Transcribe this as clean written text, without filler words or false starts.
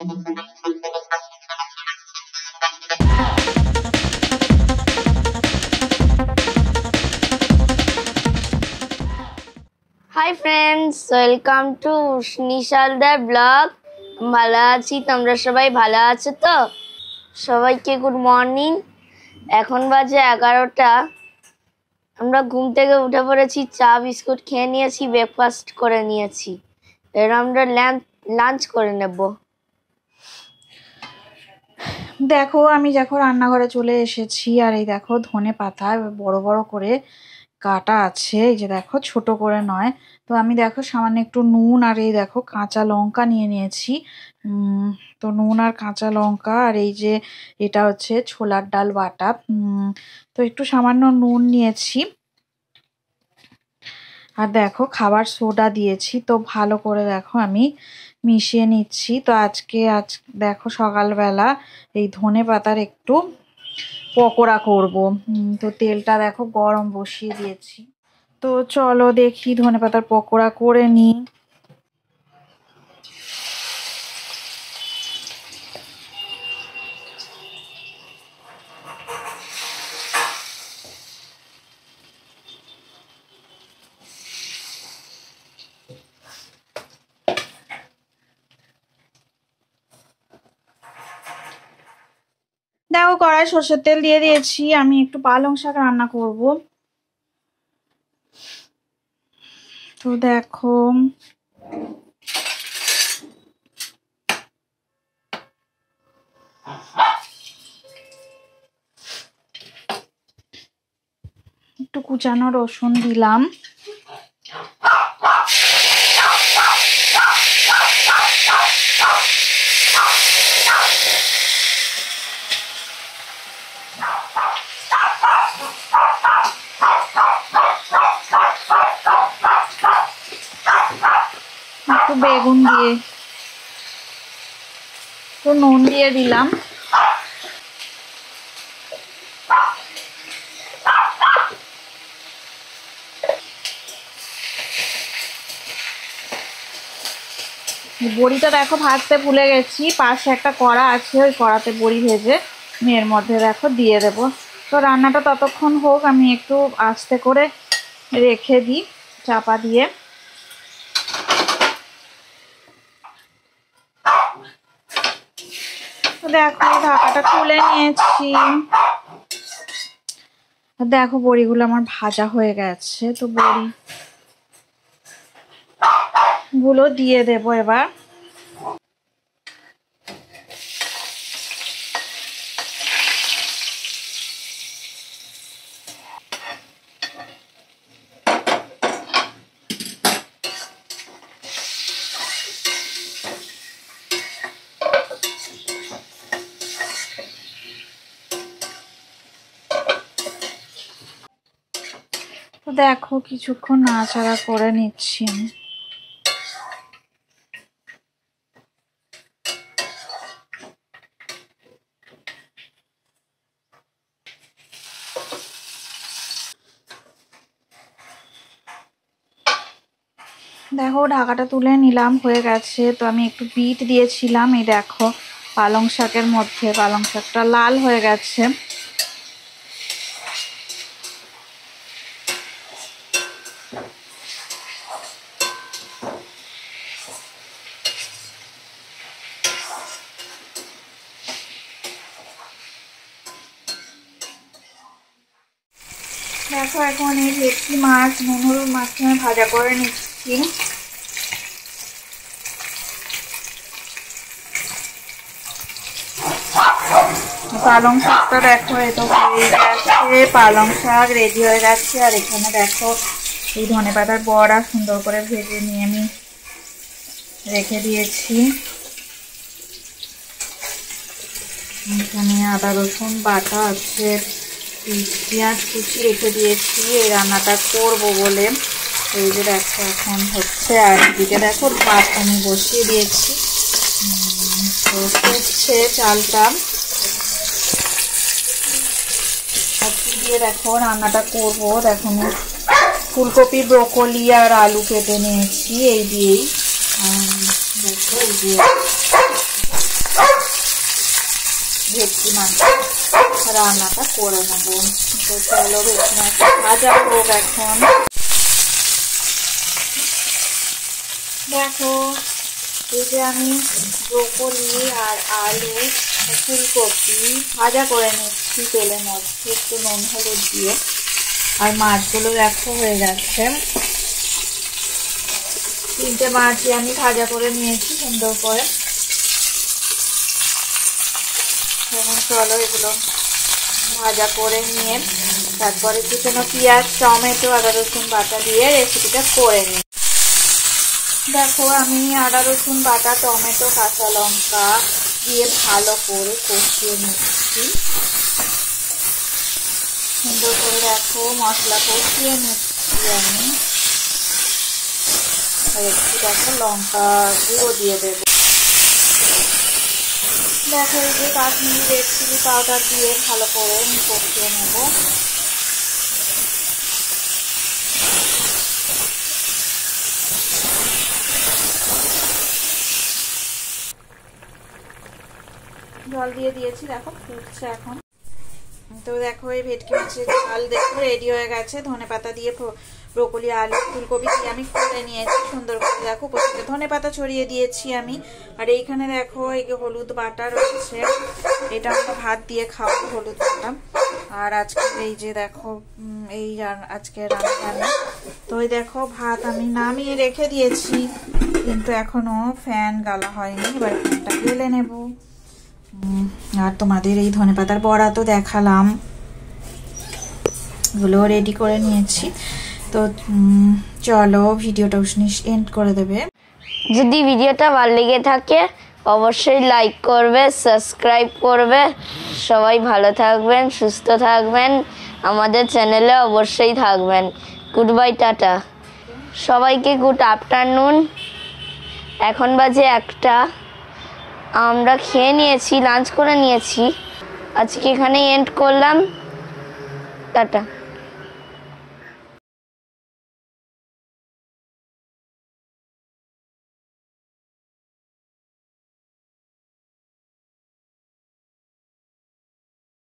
High friends, welcome to নিশালদার blog. ভালো আছি, তোমরা সবাই ভালো আছো তো? সবাইকে গুড মর্নিং। এখন বাজে 11টা। আমরা ঘুম থেকে উঠে পড়েছি, চা বিস্কুট খেয়ে নিয়েছি, ব্রেকফাস্ট করে নিয়েছি। এবার আমরা লাঞ্চ করে নেব। দেখো আমি দেখো রান্নাঘরে চলে এসেছি, আর এই দেখো ধনে পাতা বড় বড় করে কাটা আছে, এই যে দেখো ছোট করে নয়। তো আমি দেখো সামান্য একটু নুন আর এই দেখো কাঁচা লঙ্কা নিয়ে নিয়েছি। তো নুন আর কাঁচা লঙ্কা আর এই যে এটা হচ্ছে ছোলার ডাল বাটা। তো একটু সামান্য নুন নিয়েছি, আর দেখো খাবার সোডা দিয়েছি। তো ভালো করে দেখো আমি মিশিয়ে নিচ্ছি। তো আজ দেখো সকালবেলা এই ধনে পাতার একটু পকোড়া করব। তো তেলটা দেখো গরম বসিয়ে দিয়েছি। তো চলো দেখি ধনে পাতার পকোড়া করে নিই। দেখো কড়াই সর্ষের তেল দিয়ে দিয়েছি, আমি একটু পালং শাক রান্না করব। তো দেখো একটু কুচানো রসুন দিলাম। একটু বেগুন দিয়ে তো নুন দিয়ে দিলাম। বড়িটা দেখো ভাজতে ভুলে গেছি, পাশে একটা কড়া আছে, ওই কড়াতে বড়ি ভেজে আমি এর মধ্যে দেখো দিয়ে দেব। তো রান্নাটা ততক্ষণ হোক, আমি একটু আস্তে করে রেখে দিই চাপা দিয়ে। তো দেখো ঢাকাটা খুলে নিয়েছি। দেখো বড়িগুলো আমার ভাজা হয়ে গেছে। তো বড়িগুলো দিয়ে দেব এবার। তো দেখো কিছুক্ষণ নাড়াচাড়া করে নিচ্ছি আমি। দেখো ঢাকাটা তুলে নিলাম, হয়ে গেছে। তো আমি একটু বিট দিয়েছিলাম, এই দেখো পালং শাকের মধ্যে, পালং শাকটা লাল হয়ে গেছে। দেখো এখন এই ভেটকি মাছ নুন হলুদ মাঝখানে ভাজা করে নিচ্ছি। পালং শাকটা দেখো এটা হয়ে গেছে, পালং শাক রেডি হয়ে গেছে। আর এখানে দেখো এই ধনেপাতার বড়া সুন্দর করে ভেজে নিয়ে আমি রেখে দিয়েছি। এখানে আদা রসুন বাটা আছে, পেঁয়াজ কুচি রেখে দিয়েছি এই রান্নাটা করব বলে। এই যে দেখো এখন হচ্ছে, আর এদিকে দেখো ভাত আমি বসিয়ে দিয়েছি, তো হচ্ছে চালটা। দিয়ে দেখো রান্নাটা করব। দেখো আমি ফুলকপি ব্রোকলি আর আলু কেটে নিয়েছি এই দিয়েই। দেখো এই দিয়ে ভেটকি মাছটা রান্নাটা করে নেবো। তো চলো ভেটকি মাছটা ভাজা হোক এখন। দেখো এই যে আমি ব্রোকলি আর আলু, ফুলকপি ভাজা করে নিচ্ছি তেলের মধ্যে একটু নুন হলুদ দিয়ে। আর মাছগুলো দেখো হয়ে যাচ্ছে। 3টে মাছই আমি ভাজা করে নিয়েছি সুন্দর করে। এখন চলো এগুলো ভাজা করে নিয়ে তারপরে কুচানো পেঁয়াজ, টমেটো, আদা রসুন বাটা দিয়ে রেসিপিটা করে নিই। দেখো আমি আদা রসুন বাটা, টমেটো, কাঁচা লঙ্কা দিয়ে ভালো করে কষিয়ে নিচ্ছি। সুন্দর করে দেখো মশলা কষিয়ে নিচ্ছি আমি। একটু দেখো লঙ্কা গুঁড়ো দিয়ে দেবো। দেখো এই যে কাশ্মীরি রেড চিলি পাউডার দিয়ে ভালো করে কষিয়ে নেব। জল দিয়ে দিয়েছি, দেখো ফুটছে এখন। তো দেখো এই ভেটকি মাছের ঝাল দেখো রেডি হয়ে গেছে। ধনেপাতা দিয়ে ব্রোকলি, আলু, ফুলকপি দিয়ে আমি করে নিয়েছি সুন্দর করে। দেখো কষিয়ে ধনেপাতা ছড়িয়ে দিয়েছি আমি। আর এইখানে দেখো এই হলুদ বাটা রয়েছে, এটা আমরা ভাত দিয়ে খাবো হলুদ বাটা। আর আজকে এই যে দেখো এই আজকে রান্না। তো এই দেখো ভাত আমি নামিয়ে রেখে দিয়েছি, কিন্তু এখনো ফ্যান গালা হয়নি। এবার ফ্যানটা গেলে নেব। আর তোমাদের এই ধনেপাতার বড়া তো দেখালাম, এগুলো রেডি করে নিয়েছি। তো চলো ভিডিওটা এন্ড করে দেবে। যদি ভিডিওটা ভালো লেগে থাকে অবশ্যই লাইক করবে, সাবস্ক্রাইব করবে। সবাই ভালো থাকবেন, সুস্থ থাকবেন, আমাদের চ্যানেলে অবশ্যই থাকবেন। গুড বাই, টাটা সবাইকে। Good afternoon. এখন বাজে 1টা। আমরা খেয়ে নিয়েছি, লাঞ্চ করে নিয়েছি। আজকে এখানে এন্ড করলাম। টাটা।